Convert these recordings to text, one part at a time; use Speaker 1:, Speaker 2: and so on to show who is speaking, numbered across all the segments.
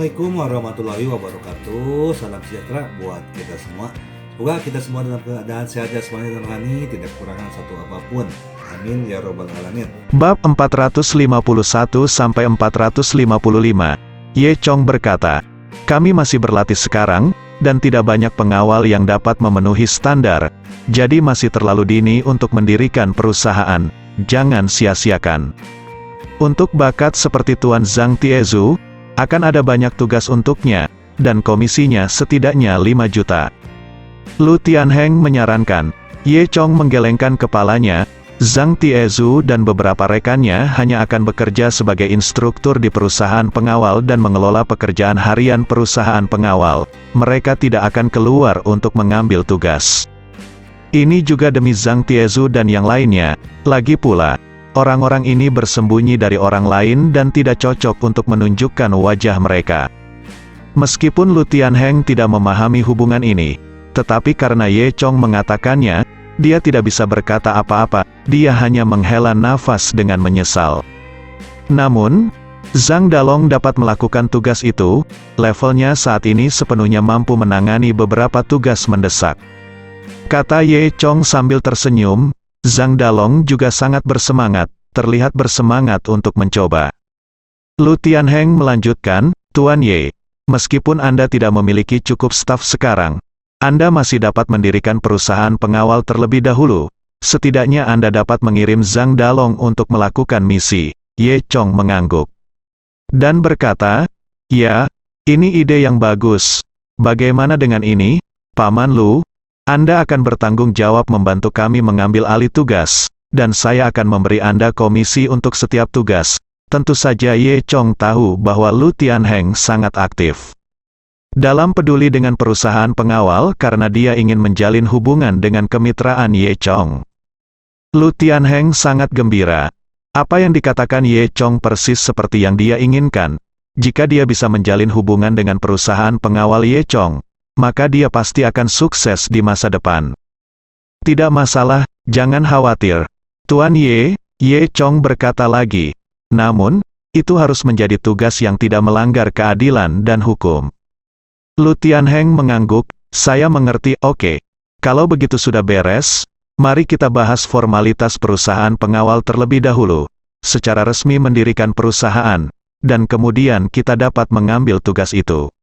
Speaker 1: Assalamualaikum warahmatullahi wabarakatuh. Salam sejahtera buat kita semua. Semoga kita semua dalam keadaan sehat jasmani dan rohani, tidak kekurangan satu apapun. Amin ya robbal alamin.
Speaker 2: Bab 451-455. Ye Chong berkata, "Kami masih berlatih sekarang, dan tidak banyak pengawal yang dapat memenuhi standar. Jadi masih terlalu dini untuk mendirikan perusahaan. Jangan sia-siakan. Untuk bakat seperti Tuan Zhang Tiezu, akan ada banyak tugas untuknya, dan komisinya setidaknya 5 juta. Lu Tianheng menyarankan. Ye Chong menggelengkan kepalanya. Zhang Tiezu dan beberapa rekannya hanya akan bekerja sebagai instruktur di perusahaan pengawal dan mengelola pekerjaan harian perusahaan pengawal. Mereka tidak akan keluar untuk mengambil tugas. Ini juga demi Zhang Tiezu dan yang lainnya. Lagi pula, orang-orang ini bersembunyi dari orang lain dan tidak cocok untuk menunjukkan wajah mereka. Meskipun Lu Tianheng tidak memahami hubungan ini, tetapi karena Ye Chong mengatakannya, dia tidak bisa berkata apa-apa, dia hanya menghela nafas dengan menyesal. Namun, Zhang Dalong dapat melakukan tugas itu, levelnya saat ini sepenuhnya mampu menangani beberapa tugas mendesak. Kata Ye Chong sambil tersenyum. Zhang Dalong juga sangat bersemangat, terlihat bersemangat untuk mencoba. Lu Tianheng melanjutkan, "Tuan Ye, meskipun Anda tidak memiliki cukup staf sekarang, Anda masih dapat mendirikan perusahaan pengawal terlebih dahulu. Setidaknya Anda dapat mengirim Zhang Dalong untuk melakukan misi." Ye Chong mengangguk dan berkata, "Ya, ini ide yang bagus. Bagaimana dengan ini, Paman Lu? Anda akan bertanggung jawab membantu kami mengambil alih tugas, dan saya akan memberi Anda komisi untuk setiap tugas." Tentu saja Ye Chong tahu bahwa Lu Tianheng sangat aktif dalam peduli dengan perusahaan pengawal karena dia ingin menjalin hubungan dengan kemitraan Ye Chong. Lu Tianheng sangat gembira. Apa yang dikatakan Ye Chong persis seperti yang dia inginkan. Jika dia bisa menjalin hubungan dengan perusahaan pengawal Ye Chong, maka dia pasti akan sukses di masa depan. "Tidak masalah, jangan khawatir, Tuan Ye," Ye Chong berkata lagi. "Namun, itu harus menjadi tugas yang tidak melanggar keadilan dan hukum." Lu Tianheng mengangguk, "Saya mengerti, oke. Kalau begitu sudah beres, mari kita bahas formalitas perusahaan pengawal terlebih dahulu. Secara resmi mendirikan perusahaan, dan kemudian kita dapat mengambil tugas itu."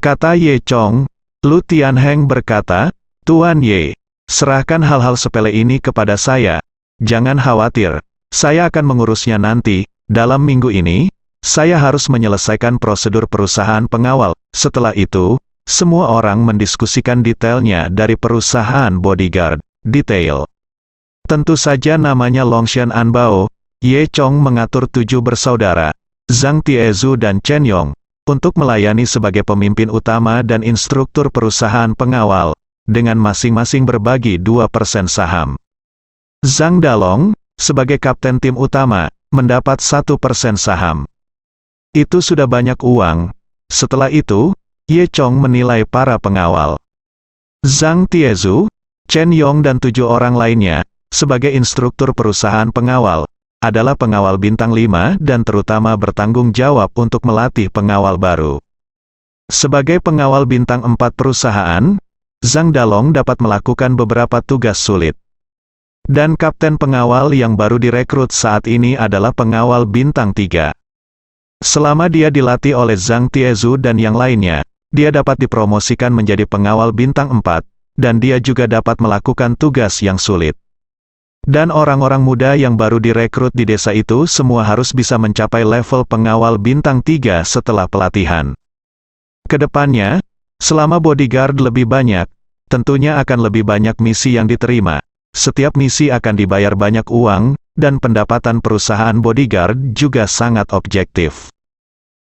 Speaker 2: Kata Ye Chong. Lu Tianheng berkata, "Tuan Ye, serahkan hal-hal sepele ini kepada saya. Jangan khawatir, saya akan mengurusnya nanti. Dalam minggu ini, saya harus menyelesaikan prosedur perusahaan pengawal. Setelah itu, semua orang mendiskusikan detailnya dari perusahaan bodyguard. Detail. Tentu saja namanya Longshan Anbao." Ye Chong mengatur 7 bersaudara, Zhang Tiezu dan Chen Yong, untuk melayani sebagai pemimpin utama dan instruktur perusahaan pengawal, dengan masing-masing berbagi 2% saham. Zhang Dalong, sebagai kapten tim utama, mendapat 1% saham. Itu sudah banyak uang. Setelah itu, Ye Chong menilai para pengawal. Zhang Tiezu, Chen Yong dan 7 orang lainnya, sebagai instruktur perusahaan pengawal, adalah pengawal bintang 5 dan terutama bertanggung jawab untuk melatih pengawal baru. Sebagai pengawal bintang 4 perusahaan, Zhang Dalong dapat melakukan beberapa tugas sulit. Dan kapten pengawal yang baru direkrut saat ini adalah pengawal bintang 3. Selama dia dilatih oleh Zhang Tiezu dan yang lainnya, dia dapat dipromosikan menjadi pengawal bintang 4, dan dia juga dapat melakukan tugas yang sulit. Dan orang-orang muda yang baru direkrut di desa itu semua harus bisa mencapai level pengawal bintang 3 setelah pelatihan. Kedepannya, selama bodyguard lebih banyak, tentunya akan lebih banyak misi yang diterima. Setiap misi akan dibayar banyak uang, dan pendapatan perusahaan bodyguard juga sangat objektif.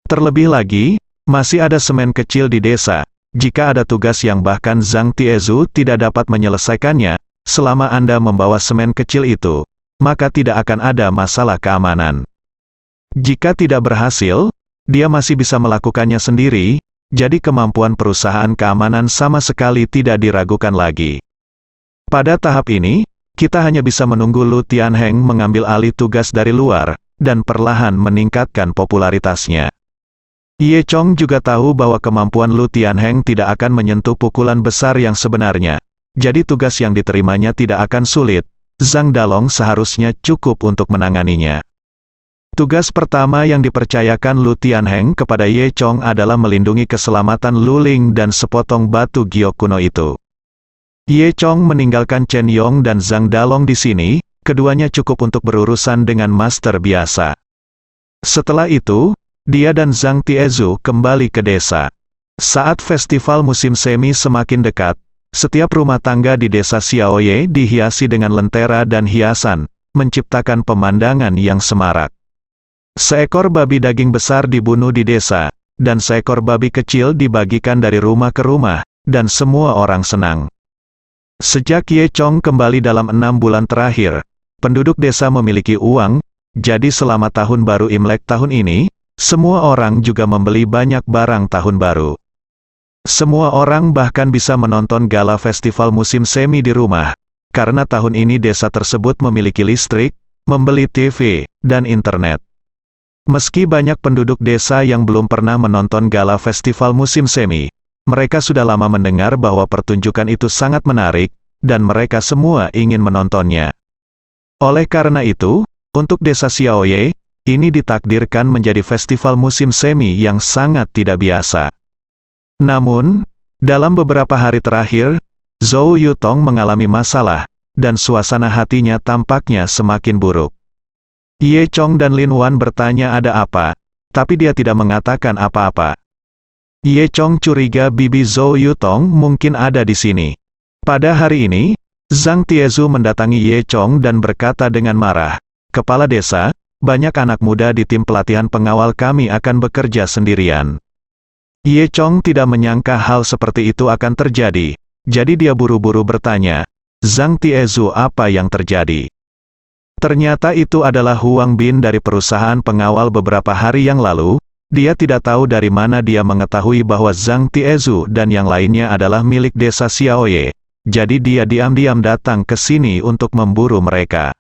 Speaker 2: Terlebih lagi, masih ada semen kecil di desa. Jika ada tugas yang bahkan Zhang Tiezu tidak dapat menyelesaikannya, selama Anda membawa semen kecil itu, maka tidak akan ada masalah keamanan. Jika tidak berhasil, dia masih bisa melakukannya sendiri, jadi kemampuan perusahaan keamanan sama sekali tidak diragukan lagi. Pada tahap ini, kita hanya bisa menunggu Lu Tianheng mengambil alih tugas dari luar, dan perlahan meningkatkan popularitasnya. Ye Chong juga tahu bahwa kemampuan Lu Tianheng tidak akan menyentuh pukulan besar yang sebenarnya. Jadi tugas yang diterimanya tidak akan sulit. Zhang Dalong seharusnya cukup untuk menanganinya. Tugas pertama yang dipercayakan Lu Tianheng kepada Ye Chong adalah melindungi keselamatan Lu Ling dan sepotong batu giok kuno itu. Ye Chong meninggalkan Chen Yong dan Zhang Dalong di sini, keduanya cukup untuk berurusan dengan master biasa. Setelah itu, dia dan Zhang Tiezu kembali ke desa. Saat festival musim semi semakin dekat, setiap rumah tangga di desa Xiaoye dihiasi dengan lentera dan hiasan, menciptakan pemandangan yang semarak. Seekor babi daging besar dibunuh di desa, dan seekor babi kecil dibagikan dari rumah ke rumah, dan semua orang senang. Sejak Ye Chong kembali dalam 6 bulan terakhir, penduduk desa memiliki uang, jadi selama tahun baru Imlek tahun ini, semua orang juga membeli banyak barang tahun baru. Semua orang bahkan bisa menonton gala festival musim semi di rumah, karena tahun ini desa tersebut memiliki listrik, membeli TV, dan internet. Meski banyak penduduk desa yang belum pernah menonton gala festival musim semi, mereka sudah lama mendengar bahwa pertunjukan itu sangat menarik, dan mereka semua ingin menontonnya. Oleh karena itu, untuk desa Xiaoye, ini ditakdirkan menjadi festival musim semi yang sangat tidak biasa. Namun, dalam beberapa hari terakhir, Zhou Yutong mengalami masalah, dan suasana hatinya tampaknya semakin buruk. Ye Chong dan Lin Wan bertanya ada apa, tapi dia tidak mengatakan apa-apa. Ye Chong curiga bibi Zhou Yutong mungkin ada di sini. Pada hari ini, Zhang Tiezu mendatangi Ye Chong dan berkata dengan marah, "Kepala desa, banyak anak muda di tim pelatihan pengawal kami akan bekerja sendirian." Ye Chong tidak menyangka hal seperti itu akan terjadi, jadi dia buru-buru bertanya, "Zhang Tiezu, apa yang terjadi?" Ternyata itu adalah Huang Bin dari perusahaan pengawal beberapa hari yang lalu. Dia tidak tahu dari mana dia mengetahui bahwa Zhang Tiezu dan yang lainnya adalah milik desa Xiaoye. Jadi dia diam-diam datang ke sini untuk memburu mereka.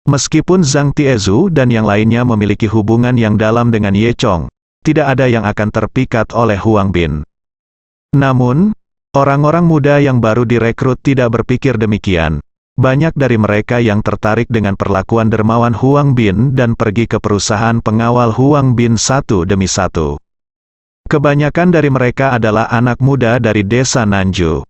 Speaker 2: Meskipun Zhang Tiezu dan yang lainnya memiliki hubungan yang dalam dengan Ye Chong, tidak ada yang akan terpikat oleh Huang Bin. Namun, orang-orang muda yang baru direkrut tidak berpikir demikian. Banyak dari mereka yang tertarik dengan perlakuan dermawan Huang Bin dan pergi ke perusahaan pengawal Huang Bin satu demi satu. Kebanyakan dari mereka adalah anak muda dari desa Nanju.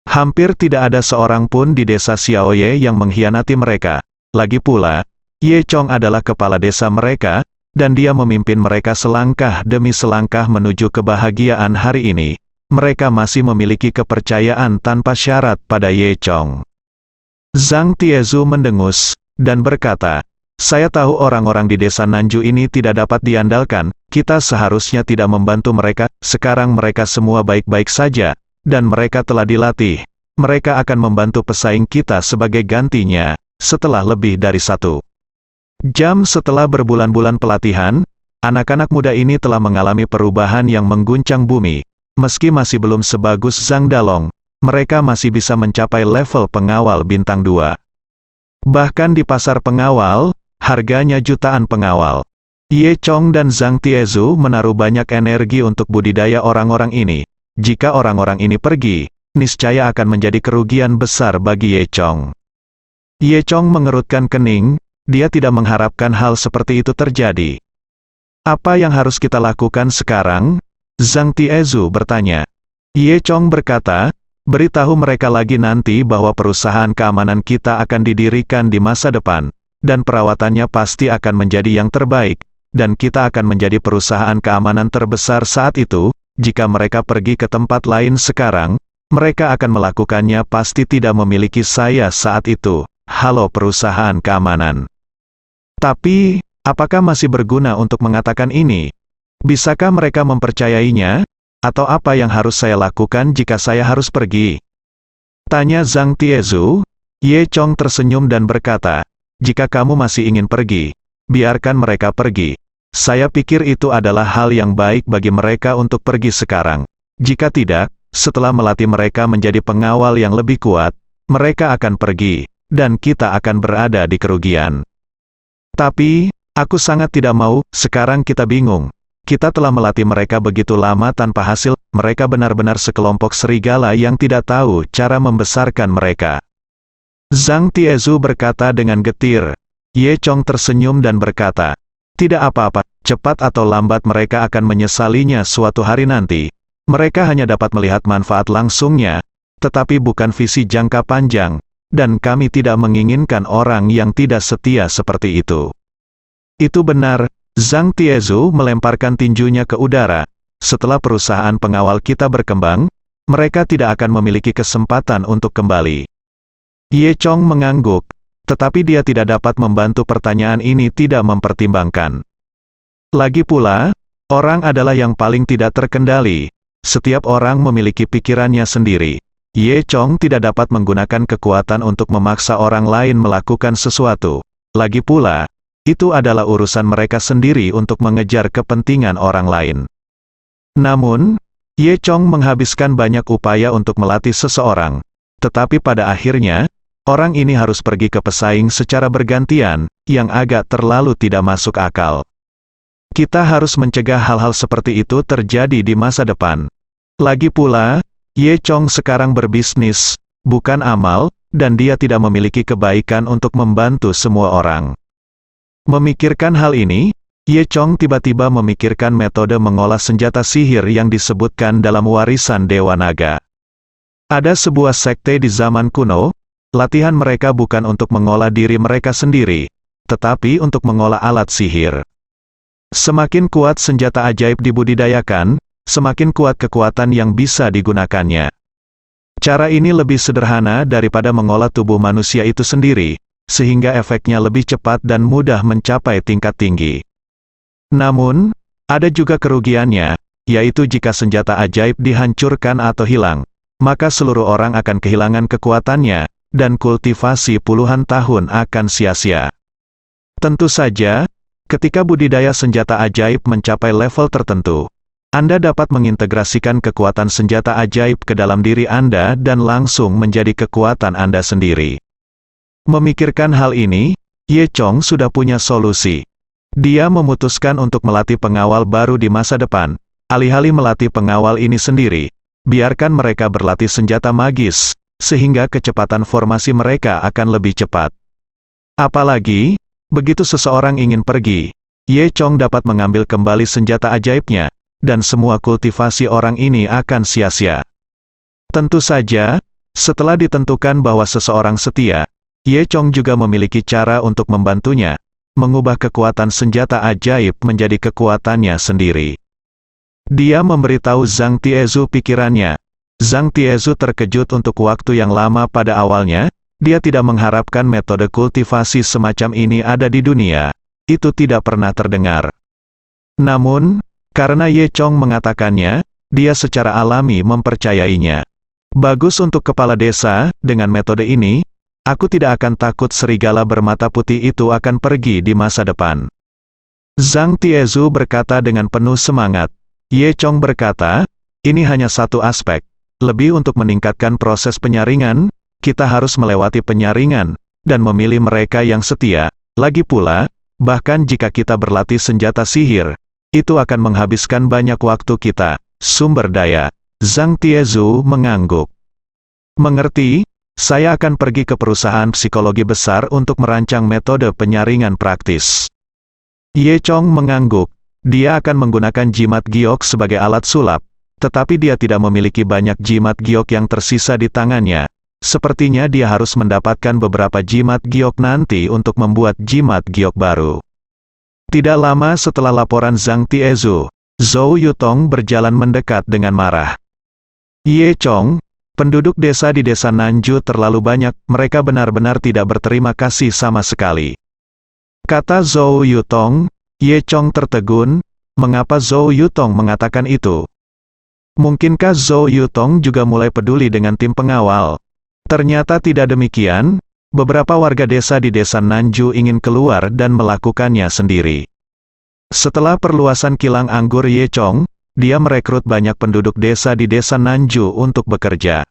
Speaker 2: Hampir tidak ada seorang pun di desa Xiaoye yang mengkhianati mereka. Lagi pula, Ye Chong adalah kepala desa mereka, dan dia memimpin mereka selangkah demi selangkah menuju kebahagiaan hari ini. Mereka masih memiliki kepercayaan tanpa syarat pada Ye Chong. Zhang Tiezu mendengus, dan berkata, "Saya tahu orang-orang di desa Nanju ini tidak dapat diandalkan, kita seharusnya tidak membantu mereka, sekarang mereka semua baik-baik saja, dan mereka telah dilatih. Mereka akan membantu pesaing kita sebagai gantinya, setelah lebih dari 1 jam setelah berbulan-bulan pelatihan, anak-anak muda ini telah mengalami perubahan yang mengguncang bumi. Meski masih belum sebagus Zhang Dalong, mereka masih bisa mencapai level pengawal bintang 2. Bahkan di pasar pengawal, harganya jutaan pengawal. Ye Chong dan Zhang Tiezu menaruh banyak energi untuk budidaya orang-orang ini. Jika orang-orang ini pergi, niscaya akan menjadi kerugian besar bagi Ye Chong. Ye Chong mengerutkan kening, dia tidak mengharapkan hal seperti itu terjadi. "Apa yang harus kita lakukan sekarang?" Zhang Tiezu bertanya. Ye Chong berkata, "Beritahu mereka lagi nanti bahwa perusahaan keamanan kita akan didirikan di masa depan, dan perawatannya pasti akan menjadi yang terbaik, dan kita akan menjadi perusahaan keamanan terbesar saat itu. Jika mereka pergi ke tempat lain sekarang, mereka akan melakukannya pasti tidak memiliki saya saat itu. Halo perusahaan keamanan. Tapi, apakah masih berguna untuk mengatakan ini? Bisakah mereka mempercayainya? Atau apa yang harus saya lakukan jika saya harus pergi?" Tanya Zhang Tiezu. Ye Chong tersenyum dan berkata, "Jika kamu masih ingin pergi, biarkan mereka pergi. Saya pikir itu adalah hal yang baik bagi mereka untuk pergi sekarang. Jika tidak, setelah melatih mereka menjadi pengawal yang lebih kuat, mereka akan pergi, dan kita akan berada di kerugian. Tapi, aku sangat tidak mau, sekarang kita bingung. kita telah melatih mereka begitu lama tanpa hasil, mereka benar-benar sekelompok serigala yang tidak tahu cara membesarkan mereka. Zhang Tiezu berkata dengan getir. Ye Chong tersenyum dan berkata, tidak apa-apa, cepat atau lambat mereka akan menyesalinya suatu hari nanti. Mereka hanya dapat melihat manfaat langsungnya, tetapi bukan visi jangka panjang, dan kami tidak menginginkan orang yang tidak setia seperti itu. Itu benar, Zhang Tiezu melemparkan tinjunya ke udara. Setelah perusahaan pengawal kita berkembang, mereka tidak akan memiliki kesempatan untuk kembali. Ye Chong mengangguk, tetapi dia tidak dapat membantu pertanyaan ini tidak mempertimbangkan. Lagi pula, orang adalah yang paling tidak terkendali. Setiap orang memiliki pikirannya sendiri. Ye Chong tidak dapat menggunakan kekuatan untuk memaksa orang lain melakukan sesuatu. Lagi pula, itu adalah urusan mereka sendiri untuk mengejar kepentingan orang lain. Namun, Ye Chong menghabiskan banyak upaya untuk melatih seseorang. Tetapi pada akhirnya, orang ini harus pergi ke pesaing secara bergantian, yang agak terlalu tidak masuk akal. Kita harus mencegah hal-hal seperti itu terjadi di masa depan. Lagi pula, Ye Chong sekarang berbisnis, bukan amal, dan dia tidak memiliki kebaikan untuk membantu semua orang. Memikirkan hal ini, Ye Chong tiba-tiba memikirkan metode mengolah senjata sihir yang disebutkan dalam warisan Dewa Naga. Ada sebuah sekte di zaman kuno, latihan mereka bukan untuk mengolah diri mereka sendiri, tetapi untuk mengolah alat sihir. Semakin kuat senjata ajaib dibudidayakan, semakin kuat kekuatan yang bisa digunakannya. Cara ini lebih sederhana daripada mengolah tubuh manusia itu sendiri, sehingga efeknya lebih cepat dan mudah mencapai tingkat tinggi. Namun, ada juga kerugiannya, yaitu jika senjata ajaib dihancurkan atau hilang, maka seluruh orang akan kehilangan kekuatannya, dan kultivasi puluhan tahun akan sia-sia. Tentu saja, ketika budidaya senjata ajaib mencapai level tertentu, Anda dapat mengintegrasikan kekuatan senjata ajaib ke dalam diri Anda dan langsung menjadi kekuatan Anda sendiri. Memikirkan hal ini, Ye Chong sudah punya solusi. Dia memutuskan untuk melatih pengawal baru di masa depan. Alih-alih melatih pengawal ini sendiri, biarkan mereka berlatih senjata magis, sehingga kecepatan formasi mereka akan lebih cepat. Apalagi, begitu seseorang ingin pergi, Ye Chong dapat mengambil kembali senjata ajaibnya, dan semua kultivasi orang ini akan sia-sia. Tentu saja, setelah ditentukan bahwa seseorang setia, Ye Chong juga memiliki cara untuk membantunya, mengubah kekuatan senjata ajaib menjadi kekuatannya sendiri. Dia memberitahu Zhang Tiezu pikirannya. Zhang Tiezu terkejut untuk waktu yang lama pada awalnya, dia tidak mengharapkan metode kultivasi semacam ini ada di dunia. Itu tidak pernah terdengar. Namun, karena Ye Chong mengatakannya, dia secara alami mempercayainya. Bagus untuk kepala desa, dengan metode ini, aku tidak akan takut serigala bermata putih itu akan pergi di masa depan. Zhang Tiezu berkata dengan penuh semangat. Ye Chong berkata, ini hanya satu aspek. Lebih untuk meningkatkan proses penyaringan, kita harus melewati penyaringan, dan memilih mereka yang setia. Lagi pula, bahkan jika kita berlatih senjata sihir, itu akan menghabiskan banyak waktu kita, sumber daya. Zhang Tiezu mengangguk. Mengerti, saya akan pergi ke perusahaan psikologi besar untuk merancang metode penyaringan praktis. Ye Chong mengangguk. Dia akan menggunakan jimat giok sebagai alat sulap, tetapi dia tidak memiliki banyak jimat giok yang tersisa di tangannya. Sepertinya dia harus mendapatkan beberapa jimat giok nanti untuk membuat jimat giok baru. Tidak lama setelah laporan Zhang Tiezu, Zhou Yutong berjalan mendekat dengan marah. Ye Chong, penduduk desa di desa Nanju terlalu banyak, mereka benar-benar tidak berterima kasih sama sekali. Kata Zhou Yutong. Ye Chong tertegun, mengapa Zhou Yutong mengatakan itu? Mungkinkah Zhou Yutong juga mulai peduli dengan tim pengawal? Ternyata tidak demikian, beberapa warga desa di desa Nanju ingin keluar dan melakukannya sendiri. Setelah perluasan kilang anggur Ye Chong, dia merekrut banyak penduduk desa di desa Nanju untuk bekerja.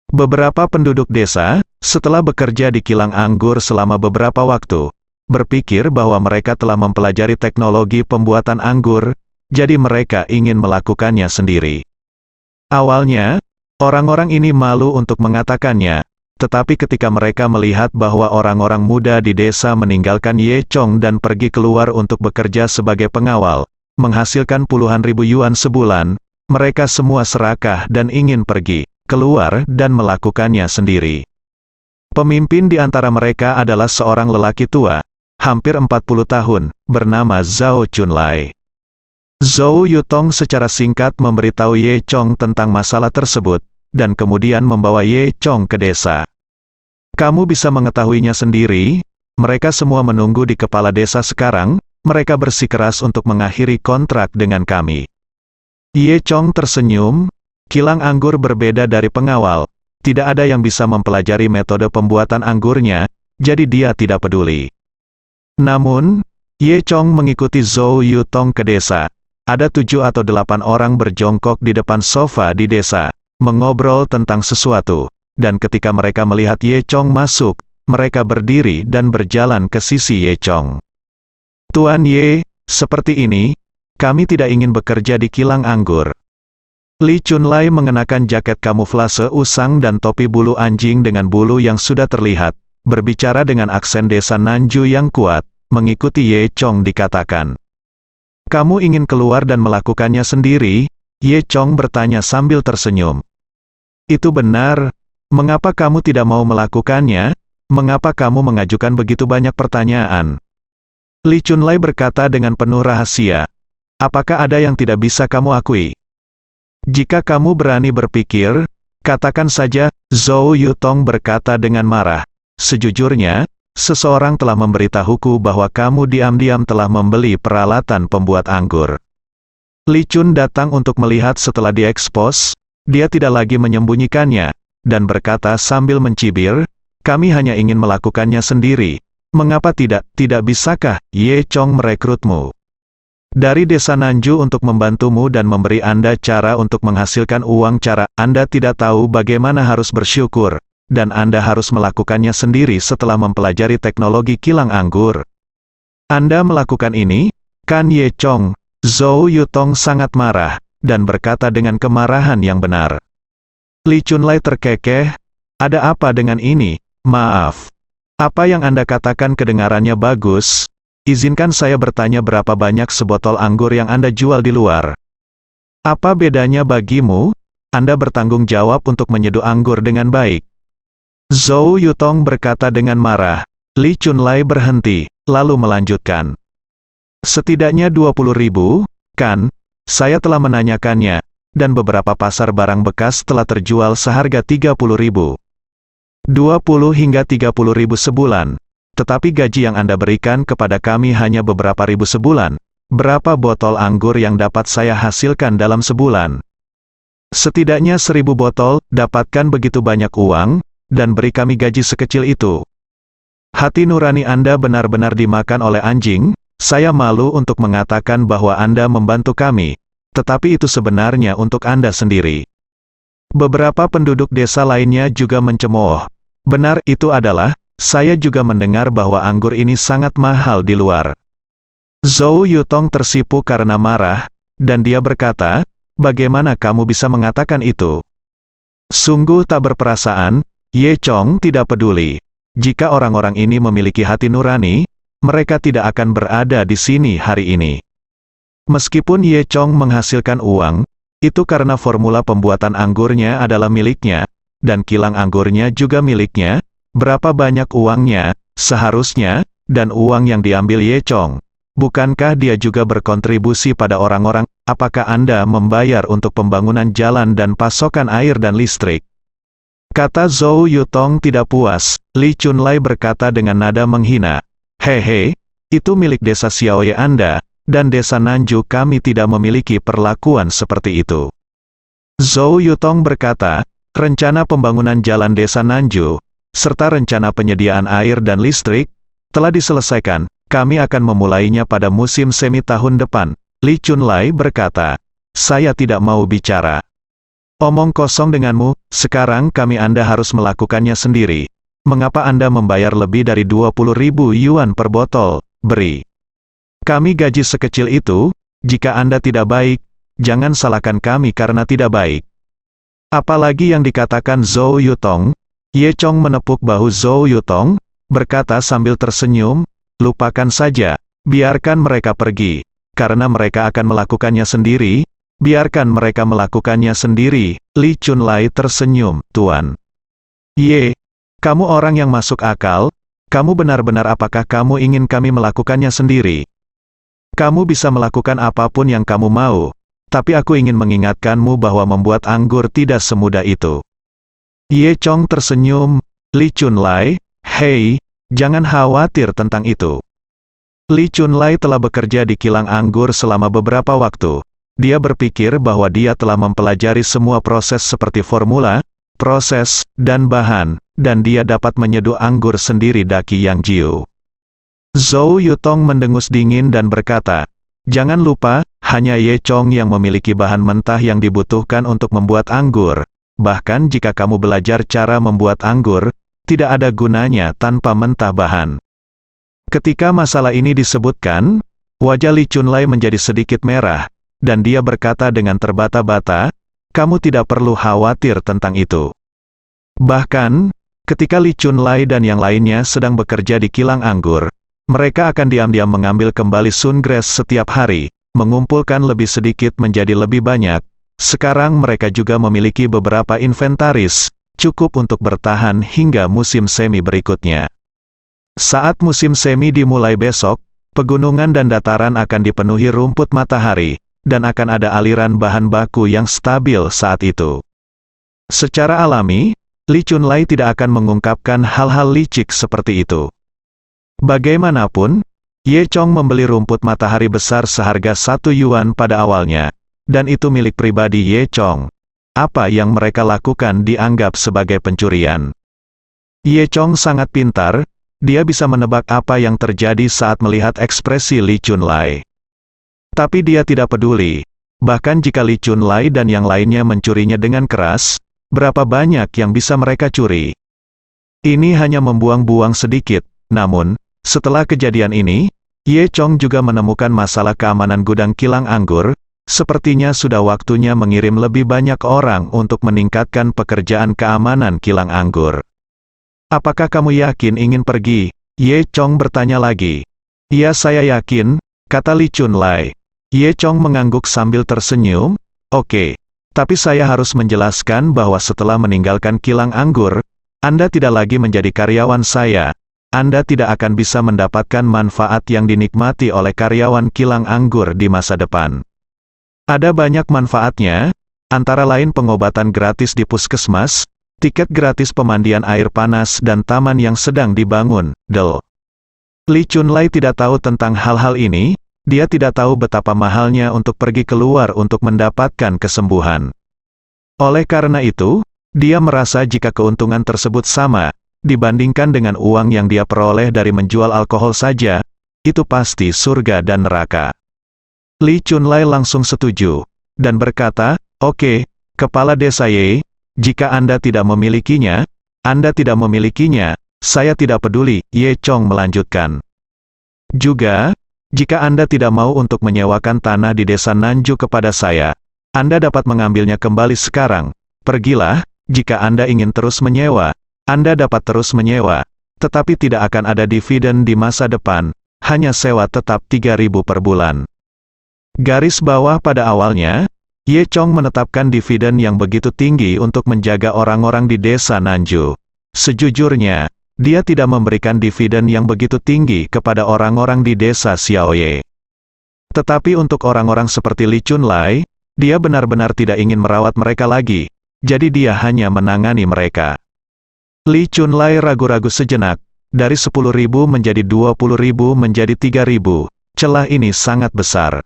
Speaker 2: Beberapa penduduk desa, setelah bekerja di kilang anggur selama beberapa waktu, berpikir bahwa mereka telah mempelajari teknologi pembuatan anggur, jadi mereka ingin melakukannya sendiri. Awalnya, orang-orang ini malu untuk mengatakannya, tetapi ketika mereka melihat bahwa orang-orang muda di desa meninggalkan Ye Chong dan pergi keluar untuk bekerja sebagai pengawal, menghasilkan puluhan ribu yuan sebulan, mereka semua serakah dan ingin pergi, keluar dan melakukannya sendiri. Pemimpin di antara mereka adalah seorang lelaki tua, hampir 40 tahun, bernama Zhao Chunlai. Zhou Yutong secara singkat memberitahu Ye Chong tentang masalah tersebut, dan kemudian membawa Ye Chong ke desa. Kamu bisa mengetahuinya sendiri, mereka semua menunggu di kepala desa sekarang, mereka bersikeras untuk mengakhiri kontrak dengan kami. Ye Chong tersenyum, kilang anggur berbeda dari pengawal, tidak ada yang bisa mempelajari metode pembuatan anggurnya, jadi dia tidak peduli. Namun, Ye Chong mengikuti Zhou Yutong ke desa. Ada 7 atau 8 orang berjongkok di depan sofa di desa, mengobrol tentang sesuatu, dan ketika mereka melihat Ye Chong masuk, mereka berdiri dan berjalan ke sisi Ye Chong. Tuan Ye, seperti ini, kami tidak ingin bekerja di kilang anggur. Li Chunlai mengenakan jaket kamuflase usang dan topi bulu anjing dengan bulu yang sudah terlihat, berbicara dengan aksen desa Nanju yang kuat, mengikuti Ye Chong dikatakan. Kamu ingin keluar dan melakukannya sendiri? Ye Chong bertanya sambil tersenyum. Itu benar. Mengapa kamu tidak mau melakukannya? Mengapa kamu mengajukan begitu banyak pertanyaan? Li Chunlai berkata dengan penuh rahasia. Apakah ada yang tidak bisa kamu akui? Jika kamu berani berpikir, katakan saja, Zhou Yutong berkata dengan marah. Sejujurnya, seseorang telah memberitahuku bahwa kamu diam-diam telah membeli peralatan pembuat anggur. Li Chun datang untuk melihat setelah diekspos, dia tidak lagi menyembunyikannya, dan berkata sambil mencibir, kami hanya ingin melakukannya sendiri. Mengapa tidak bisakah Ye Chong merekrutmu dari desa Nanju untuk membantumu dan memberi Anda cara untuk menghasilkan uang? Cara Anda tidak tahu bagaimana harus bersyukur, dan Anda harus melakukannya sendiri setelah mempelajari teknologi kilang anggur. Anda melakukan ini, kan Ye Chong? Zhou Yutong sangat marah, dan berkata dengan kemarahan yang benar. Li Chunlai terkekeh, ada apa dengan ini? Maaf. Apa yang Anda katakan kedengarannya bagus. Izinkan saya bertanya berapa banyak sebotol anggur yang Anda jual di luar? Apa bedanya bagimu? Anda bertanggung jawab untuk menyeduh anggur dengan baik. Zhou Yutong berkata dengan marah. Li Chunlai berhenti, lalu melanjutkan. Setidaknya 20.000, kan? Saya telah menanyakannya, dan beberapa pasar barang bekas telah terjual seharga 30.000. 20 hingga 30.000 sebulan. Tetapi gaji yang Anda berikan kepada kami hanya beberapa ribu sebulan. Berapa botol anggur yang dapat saya hasilkan dalam sebulan? Setidaknya 1.000 botol, dapatkan begitu banyak uang, dan beri kami gaji sekecil itu. Hati nurani Anda benar-benar dimakan oleh anjing. Saya malu untuk mengatakan bahwa Anda membantu kami, tetapi itu sebenarnya untuk Anda sendiri. Beberapa penduduk desa lainnya juga mencemooh. Benar, itu adalah, saya juga mendengar bahwa anggur ini sangat mahal di luar. Zhou Yutong tersipu karena marah, dan dia berkata, bagaimana kamu bisa mengatakan itu? Sungguh tak berperasaan. Ye Chong tidak peduli. Jika orang-orang ini memiliki hati nurani, mereka tidak akan berada di sini hari ini. Meskipun Ye Chong menghasilkan uang, itu karena formula pembuatan anggurnya adalah miliknya, dan kilang anggurnya juga miliknya. Berapa banyak uangnya, seharusnya, dan uang yang diambil Ye Chong. Bukankah dia juga berkontribusi pada orang-orang? Apakah Anda membayar untuk pembangunan jalan dan pasokan air dan listrik? Kata Zhou Yutong tidak puas. Li Chunlai berkata dengan nada menghina. Hehe, itu milik desa Xiaoye Anda, dan desa Nanju kami tidak memiliki perlakuan seperti itu. Zhou Yutong berkata, rencana pembangunan jalan desa Nanju, serta rencana penyediaan air dan listrik, telah diselesaikan. Kami akan memulainya pada musim semi tahun depan. Li Chunlai berkata, saya tidak mau bicara. Omong kosong denganmu, sekarang kami Anda harus melakukannya sendiri. Mengapa Anda membayar lebih dari 20.000 yuan per botol? Beri kami gaji sekecil itu, jika Anda tidak baik, jangan salahkan kami karena tidak baik. Apalagi yang dikatakan Zhou Yutong. Ye Chong menepuk bahu Zhou Yutong, berkata sambil tersenyum, lupakan saja, biarkan mereka pergi, karena mereka akan melakukannya sendiri, biarkan mereka melakukannya sendiri. Li Chunlai tersenyum, Tuan. Ye, kamu orang yang masuk akal, kamu benar-benar apakah kamu ingin kami melakukannya sendiri? Kamu bisa melakukan apapun yang kamu mau, tapi aku ingin mengingatkanmu bahwa membuat anggur tidak semudah itu. Ye Chong tersenyum, Li Chunlai, hei, jangan khawatir tentang itu. Li Chunlai telah bekerja di kilang anggur selama beberapa waktu. Dia berpikir bahwa dia telah mempelajari semua proses seperti formula, proses, dan bahan, dan dia dapat menyeduh anggur sendiri daki yang jiu. Zhou Yutong mendengus dingin dan berkata, jangan lupa, hanya Ye Chong yang memiliki bahan mentah yang dibutuhkan untuk membuat anggur. Bahkan jika kamu belajar cara membuat anggur, tidak ada gunanya tanpa mentah bahan. Ketika masalah ini disebutkan, wajah Li Chunlai menjadi sedikit merah, dan dia berkata dengan terbata-bata, kamu tidak perlu khawatir tentang itu. Bahkan, ketika Li Chunlai dan yang lainnya sedang bekerja di kilang anggur, mereka akan diam-diam mengambil kembali sungrass setiap hari, mengumpulkan lebih sedikit menjadi lebih banyak. Sekarang mereka juga memiliki beberapa inventaris, cukup untuk bertahan hingga musim semi berikutnya. Saat musim semi dimulai besok, pegunungan dan dataran akan dipenuhi rumput matahari, dan akan ada aliran bahan baku yang stabil saat itu. Secara alami, Li Chunlai tidak akan mengungkapkan hal-hal licik seperti itu. Bagaimanapun, Ye Chong membeli rumput matahari besar seharga 1 yuan pada awalnya, dan itu milik pribadi Ye Chong. Apa yang mereka lakukan dianggap sebagai pencurian. Ye Chong sangat pintar, dia bisa menebak apa yang terjadi saat melihat ekspresi Li Chunlai. Tapi dia tidak peduli, bahkan jika Li Chunlai dan yang lainnya mencurinya dengan keras, berapa banyak yang bisa mereka curi? Ini hanya membuang-buang sedikit, namun, setelah kejadian ini, Ye Chong juga menemukan masalah keamanan gudang kilang anggur. Sepertinya sudah waktunya mengirim lebih banyak orang untuk meningkatkan pekerjaan keamanan kilang anggur. Apakah kamu yakin ingin pergi? Ye Chong bertanya lagi. Ya, saya yakin, kata Li Chunlai. Ye Chong mengangguk sambil tersenyum. Oke, tapi saya harus menjelaskan bahwa setelah meninggalkan kilang anggur, Anda tidak lagi menjadi karyawan saya. Anda tidak akan bisa mendapatkan manfaat yang dinikmati oleh karyawan kilang anggur di masa depan. Ada banyak manfaatnya, antara lain pengobatan gratis di puskesmas, tiket gratis pemandian air panas dan taman yang sedang dibangun. Li Chunlai tidak tahu tentang hal-hal ini, dia tidak tahu betapa mahalnya untuk pergi keluar untuk mendapatkan kesembuhan. Oleh karena itu, dia merasa jika keuntungan tersebut sama, dibandingkan dengan uang yang dia peroleh dari menjual alkohol saja, itu pasti surga dan neraka. Li Chunlai langsung setuju, dan berkata, oke, Kepala Desa Ye, jika Anda tidak memilikinya, saya tidak peduli, Ye Chong melanjutkan. Juga, jika Anda tidak mau untuk menyewakan tanah di desa Nanju kepada saya, Anda dapat mengambilnya kembali sekarang. Pergilah, jika Anda ingin terus menyewa, Anda dapat terus menyewa, tetapi tidak akan ada dividen di masa depan, hanya sewa tetap 3.000 per bulan. Garis bawah pada awalnya, Ye Chong menetapkan dividen yang begitu tinggi untuk menjaga orang-orang di desa Nanju. Sejujurnya, dia tidak memberikan dividen yang begitu tinggi kepada orang-orang di desa Xiaoye. Tetapi untuk orang-orang seperti Li Chunlai, dia benar-benar tidak ingin merawat mereka lagi, jadi dia hanya menangani mereka. Li Chunlai ragu-ragu sejenak, dari 10.000 menjadi 20.000 menjadi 3.000, celah ini sangat besar.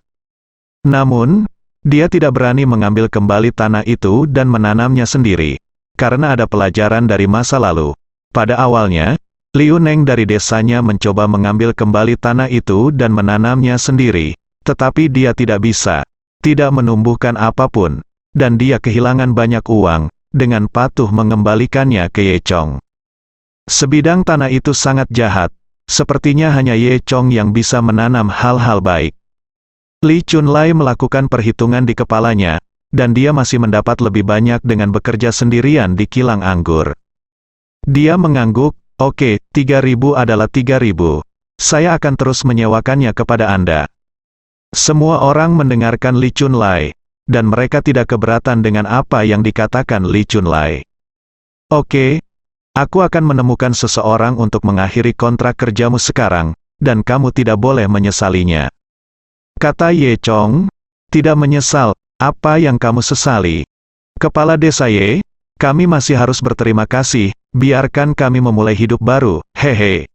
Speaker 2: Namun, dia tidak berani mengambil kembali tanah itu dan menanamnya sendiri, karena ada pelajaran dari masa lalu. Pada awalnya, Liu Neng dari desanya mencoba mengambil kembali tanah itu dan menanamnya sendiri, tetapi dia tidak bisa, tidak menumbuhkan apapun, dan dia kehilangan banyak uang, dengan patuh mengembalikannya ke Ye Chong. Sebidang tanah itu sangat jahat, sepertinya hanya Ye Chong yang bisa menanam hal-hal baik. Li Chunlai melakukan perhitungan di kepalanya, dan dia masih mendapat lebih banyak dengan bekerja sendirian di kilang anggur. Dia mengangguk, "Oke, 3.000 adalah 3.000. Saya akan terus menyewakannya kepada Anda." Semua orang mendengarkan Li Chunlai, dan mereka tidak keberatan dengan apa yang dikatakan Li Chunlai. "Oke, aku akan menemukan seseorang untuk mengakhiri kontrak kerjamu sekarang, dan kamu tidak boleh menyesalinya," kata Ye Chong. "Tidak menyesal, apa yang kamu sesali? Kepala Desa Ye, kami masih harus berterima kasih, biarkan kami memulai hidup baru, hehe."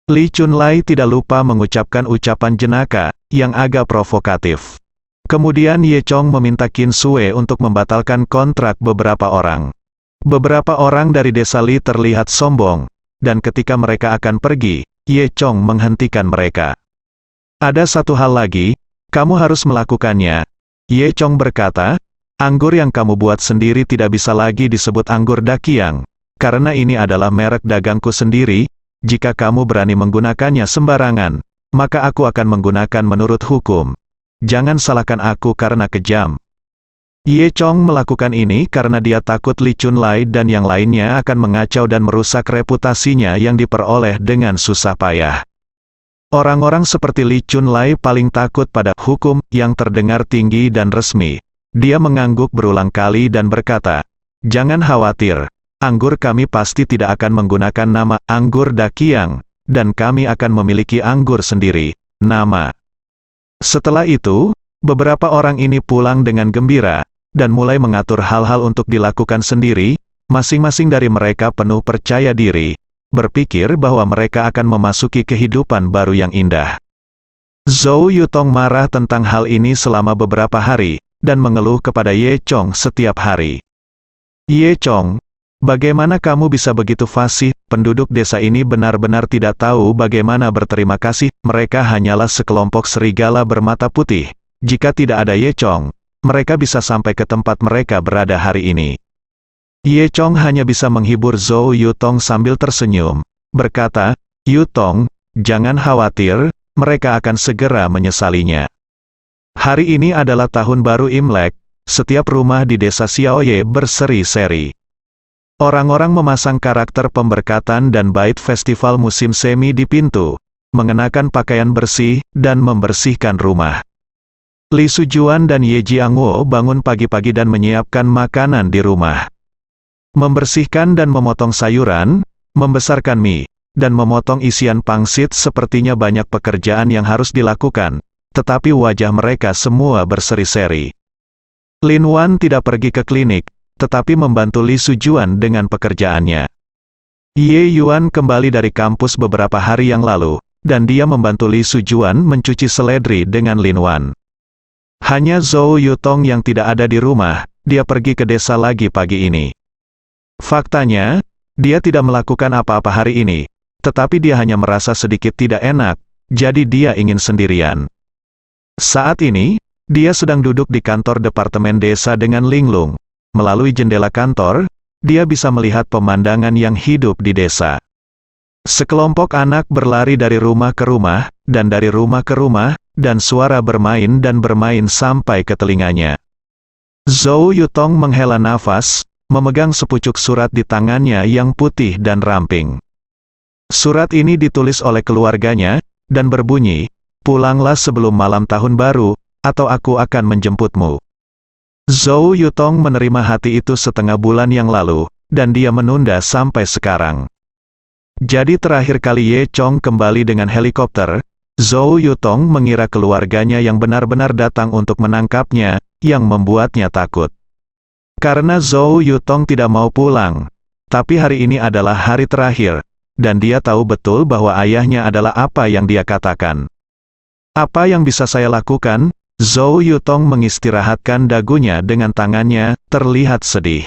Speaker 2: Li Chunlai tidak lupa mengucapkan ucapan jenaka, yang agak provokatif. Kemudian Ye Chong meminta Qin Sue untuk membatalkan kontrak beberapa orang. Beberapa orang dari Desa Li terlihat sombong, dan ketika mereka akan pergi, Ye Chong menghentikan mereka. "Ada satu hal lagi, kamu harus melakukannya," Ye Chong berkata. "Anggur yang kamu buat sendiri tidak bisa lagi disebut anggur Dakiang, karena ini adalah merek dagangku sendiri. Jika kamu berani menggunakannya sembarangan, maka aku akan menggunakan menurut hukum. Jangan salahkan aku karena kejam." Ye Chong melakukan ini karena dia takut Li Chunlai dan yang lainnya akan mengacau dan merusak reputasinya yang diperoleh dengan susah payah. Orang-orang seperti Li Chunlai paling takut pada hukum yang terdengar tinggi dan resmi. Dia mengangguk berulang kali dan berkata, "Jangan khawatir, anggur kami pasti tidak akan menggunakan nama anggur Dakiang, dan kami akan memiliki anggur sendiri, nama." Setelah itu, beberapa orang ini pulang dengan gembira, dan mulai mengatur hal-hal untuk dilakukan sendiri. Masing-masing dari mereka penuh percaya diri, berpikir bahwa mereka akan memasuki kehidupan baru yang indah. Zhou Yutong marah tentang hal ini selama beberapa hari, dan mengeluh kepada Ye Chong setiap hari. "Ye Chong, bagaimana kamu bisa begitu fasih? Penduduk desa ini benar-benar tidak tahu bagaimana berterima kasih. Mereka hanyalah sekelompok serigala bermata putih. Jika tidak ada Ye Chong, mereka bisa sampai ke tempat mereka berada hari ini." Ye Chong hanya bisa menghibur Zhou Yutong sambil tersenyum, berkata, "Yutong, jangan khawatir, mereka akan segera menyesalinya." Hari ini adalah tahun baru Imlek, setiap rumah di desa Xiaoye berseri-seri. Orang-orang memasang karakter pemberkatan dan bait festival musim semi di pintu, mengenakan pakaian bersih, dan membersihkan rumah. Li Sujuan dan Ye Jiangwo bangun pagi-pagi dan menyiapkan makanan di rumah. Membersihkan dan memotong sayuran, membesarkan mie, dan memotong isian pangsit sepertinya banyak pekerjaan yang harus dilakukan, tetapi wajah mereka semua berseri-seri. Lin Wan tidak pergi ke klinik, tetapi membantu Li Sujuan dengan pekerjaannya. Ye Yuan kembali dari kampus beberapa hari yang lalu, dan dia membantu Li Sujuan mencuci seledri dengan Lin Wan. Hanya Zhou Yutong yang tidak ada di rumah, dia pergi ke desa lagi pagi ini. Faktanya, dia tidak melakukan apa-apa hari ini, tetapi dia hanya merasa sedikit tidak enak, jadi dia ingin sendirian. Saat ini, dia sedang duduk di kantor departemen desa dengan linglung. Melalui jendela kantor, dia bisa melihat pemandangan yang hidup di desa. Sekelompok anak berlari dari rumah ke rumah, dan dari rumah ke rumah, dan suara bermain dan bermain sampai ke telinganya. Zhou Yutong menghela nafas, memegang sepucuk surat di tangannya yang putih dan ramping. Surat ini ditulis oleh keluarganya, dan berbunyi, "Pulanglah sebelum malam tahun baru, atau aku akan menjemputmu." Zhou Yutong menerima hati itu setengah bulan yang lalu, dan dia menunda sampai sekarang. Jadi terakhir kali Ye Chong kembali dengan helikopter, Zhou Yutong mengira keluarganya yang benar-benar datang untuk menangkapnya, yang membuatnya takut. Karena Zhou Yutong tidak mau pulang. Tapi hari ini adalah hari terakhir, dan dia tahu betul bahwa ayahnya adalah apa yang dia katakan. "Apa yang bisa saya lakukan?" Zhou Yutong mengistirahatkan dagunya dengan tangannya, terlihat sedih.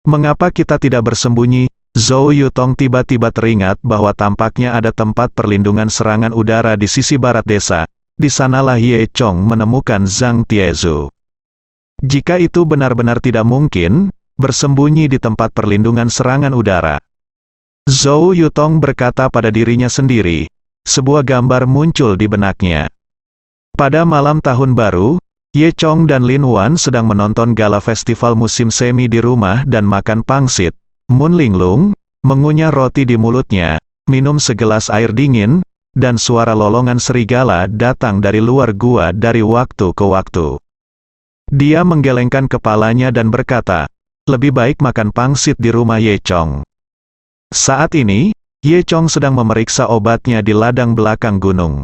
Speaker 2: "Mengapa kita tidak bersembunyi?" Zhou Yutong tiba-tiba teringat bahwa tampaknya ada tempat perlindungan serangan udara di sisi barat desa. Di sanalah Ye Chong menemukan Zhang Tiezu. Jika itu benar-benar tidak mungkin, bersembunyi di tempat perlindungan serangan udara. Zhou Yutong berkata pada dirinya sendiri, sebuah gambar muncul di benaknya. Pada malam tahun baru, Ye Chong dan Lin Wan sedang menonton gala festival musim semi di rumah dan makan pangsit. Mun Linglung mengunyah roti di mulutnya, minum segelas air dingin, dan suara lolongan serigala datang dari luar gua dari waktu ke waktu. Dia menggelengkan kepalanya dan berkata, lebih baik makan pangsit di rumah Ye Chong. Saat ini, Ye Chong sedang memeriksa obatnya di ladang belakang gunung.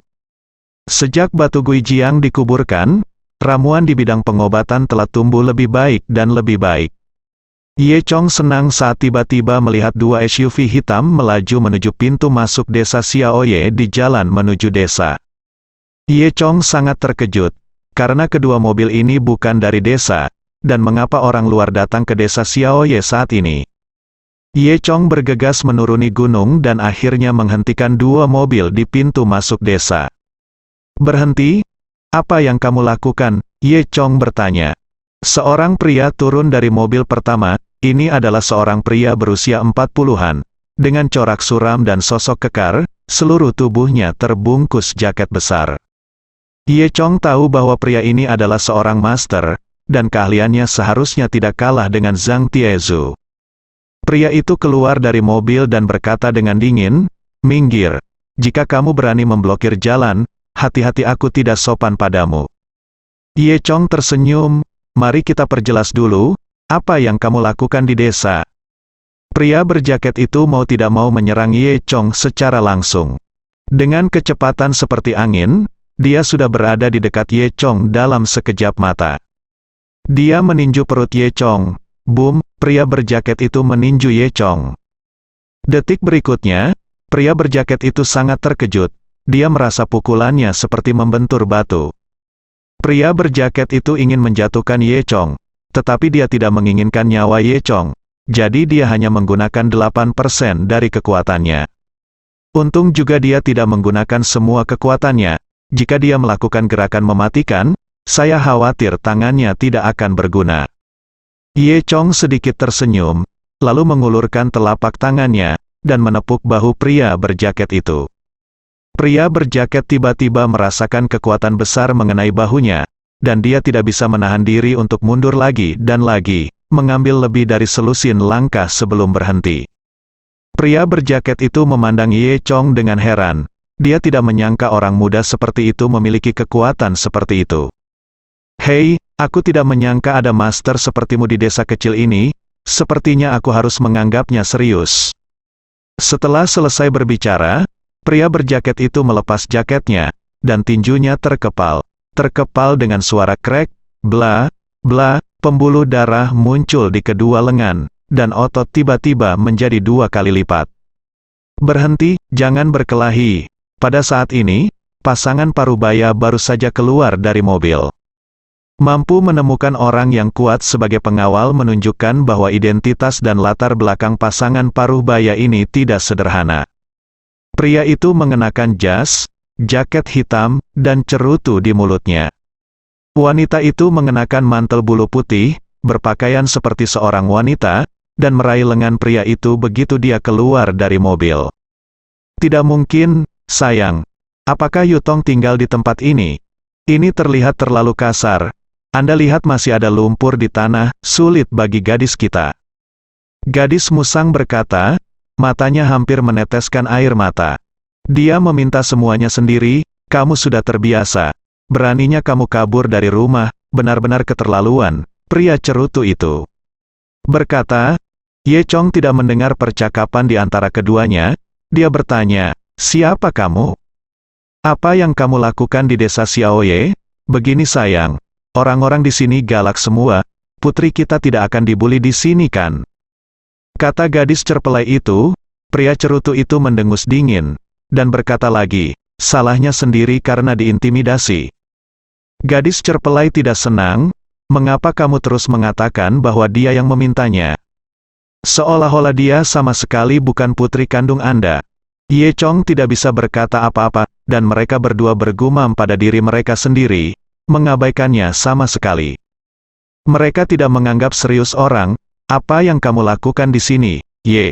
Speaker 2: Sejak Batu Guijiang dikuburkan, ramuan di bidang pengobatan telah tumbuh lebih baik dan lebih baik. Ye Chong senang saat tiba-tiba melihat dua SUV hitam melaju menuju pintu masuk desa Xiaoye di jalan menuju desa. Ye Chong sangat terkejut, karena kedua mobil ini bukan dari desa, dan mengapa orang luar datang ke desa Xiaoye saat ini. Ye Chong bergegas menuruni gunung dan akhirnya menghentikan dua mobil di pintu masuk desa. Berhenti? Apa yang kamu lakukan? Ye Chong bertanya. Seorang pria turun dari mobil pertama, ini adalah seorang pria berusia 40-an, dengan corak suram dan sosok kekar, seluruh tubuhnya terbungkus jaket besar. Ye Chong tahu bahwa pria ini adalah seorang master, dan keahliannya seharusnya tidak kalah dengan Zhang Tiezu. Pria itu keluar dari mobil dan berkata dengan dingin, minggir, jika kamu berani memblokir jalan, hati-hati aku tidak sopan padamu. Ye Chong tersenyum, mari kita perjelas dulu, apa yang kamu lakukan di desa. Pria berjaket itu mau tidak mau menyerang Ye Chong secara langsung. Dengan kecepatan seperti angin, dia sudah berada di dekat Ye Chong dalam sekejap mata. Dia meninju perut Ye Chong, boom, pria berjaket itu meninju Ye Chong. Detik berikutnya, pria berjaket itu sangat terkejut. Dia merasa pukulannya seperti membentur batu. Pria berjaket itu ingin menjatuhkan Ye Chong, tetapi dia tidak menginginkan nyawa Ye Chong, jadi dia hanya menggunakan 8% dari kekuatannya. Untung juga dia tidak menggunakan semua kekuatannya. Jika dia melakukan gerakan mematikan, saya khawatir tangannya tidak akan berguna. Ye Chong sedikit tersenyum, lalu mengulurkan telapak tangannya, dan menepuk bahu pria berjaket itu. Pria berjaket tiba-tiba merasakan kekuatan besar mengenai bahunya, dan dia tidak bisa menahan diri untuk mundur lagi dan lagi, mengambil lebih dari selusin langkah sebelum berhenti. Pria berjaket itu memandang Ye Chong dengan heran. Dia tidak menyangka orang muda seperti itu memiliki kekuatan seperti itu. Hei, aku tidak menyangka ada master sepertimu di desa kecil ini, sepertinya aku harus menganggapnya serius. Setelah selesai berbicara, pria berjaket itu melepas jaketnya, dan tinjunya terkepal dengan suara krek, bla, bla, pembuluh darah muncul di kedua lengan, dan otot tiba-tiba menjadi 2 kali lipat. Berhenti, jangan berkelahi. Pada saat ini, pasangan Parubaya baru saja keluar dari mobil. Mampu menemukan orang yang kuat sebagai pengawal menunjukkan bahwa identitas dan latar belakang pasangan Parubaya ini tidak sederhana. Pria itu mengenakan jas, jaket hitam, dan cerutu di mulutnya. Wanita itu mengenakan mantel bulu putih, berpakaian seperti seorang wanita, dan meraih lengan pria itu begitu dia keluar dari mobil. Tidak mungkin, sayang. Apakah Yutong tinggal di tempat ini? Ini terlihat terlalu kasar. Anda lihat masih ada lumpur di tanah, sulit bagi gadis kita. Gadis musang berkata, matanya hampir meneteskan air mata. Dia meminta semuanya sendiri, kamu sudah terbiasa. Beraninya kamu kabur dari rumah, benar-benar keterlaluan, pria cerutu itu berkata. Ye Chong tidak mendengar percakapan di antara keduanya. Dia bertanya, siapa kamu? Apa yang kamu lakukan di desa Xiaoye? Begini sayang, orang-orang di sini galak semua, putri kita tidak akan dibully di sini kan? Kata gadis cerpelai itu, pria cerutu itu mendengus dingin, dan berkata lagi, salahnya sendiri karena diintimidasi. Gadis cerpelai tidak senang, mengapa kamu terus mengatakan bahwa dia yang memintanya? Seolah-olah dia sama sekali bukan putri kandung Anda. Ye Chong tidak bisa berkata apa-apa, dan mereka berdua bergumam pada diri mereka sendiri, mengabaikannya sama sekali. Mereka tidak menganggap serius orang. Apa yang kamu lakukan di sini, Ye?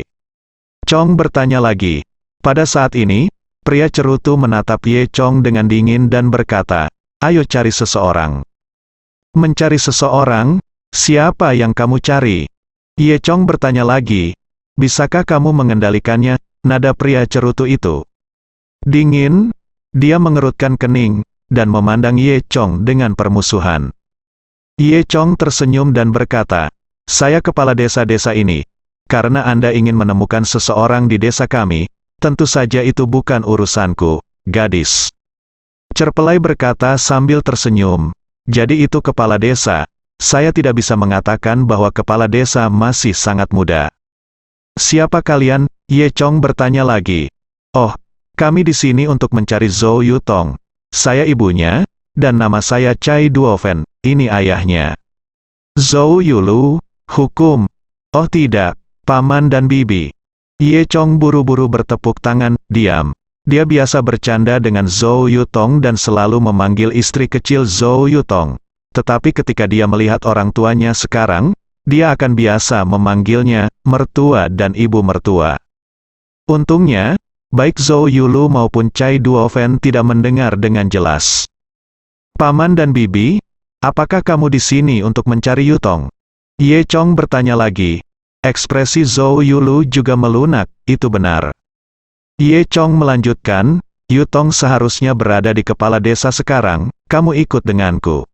Speaker 2: Chong bertanya lagi. Pada saat ini, pria cerutu menatap Ye Chong dengan dingin dan berkata, Ayo cari seseorang. Mencari seseorang? Siapa yang kamu cari? Ye Chong bertanya lagi. Bisakah kamu mengendalikannya? Nada pria cerutu itu dingin. Dia mengerutkan kening, dan memandang Ye Chong dengan permusuhan. Ye Chong tersenyum dan berkata, saya kepala desa-desa ini. Karena Anda ingin menemukan seseorang di desa kami, tentu saja itu bukan urusanku, gadis. Cerpelai berkata sambil tersenyum. Jadi itu kepala desa. Saya tidak bisa mengatakan bahwa kepala desa masih sangat muda. Siapa kalian? Ye Chong bertanya lagi. Oh, kami di sini untuk mencari Zhou Yutong. Saya ibunya, dan nama saya Cai Duofen, ini ayahnya. Zhou Yulu, hukum. Oh tidak, paman dan bibi. Ye Chong buru-buru bertepuk tangan, diam. Dia biasa bercanda dengan Zhou Yutong dan selalu memanggil istri kecil Zhou Yutong. Tetapi ketika dia melihat orang tuanya sekarang, dia akan biasa memanggilnya mertua dan ibu mertua. Untungnya, baik Zhou Yulu maupun Cai Duofen tidak mendengar dengan jelas. Paman dan bibi, apakah kamu di sini untuk mencari Yutong? Ye Chong bertanya lagi. Ekspresi Zhou Yulu juga melunak, itu benar. Ye Chong melanjutkan, Yutong seharusnya berada di kepala desa sekarang, kamu ikut denganku.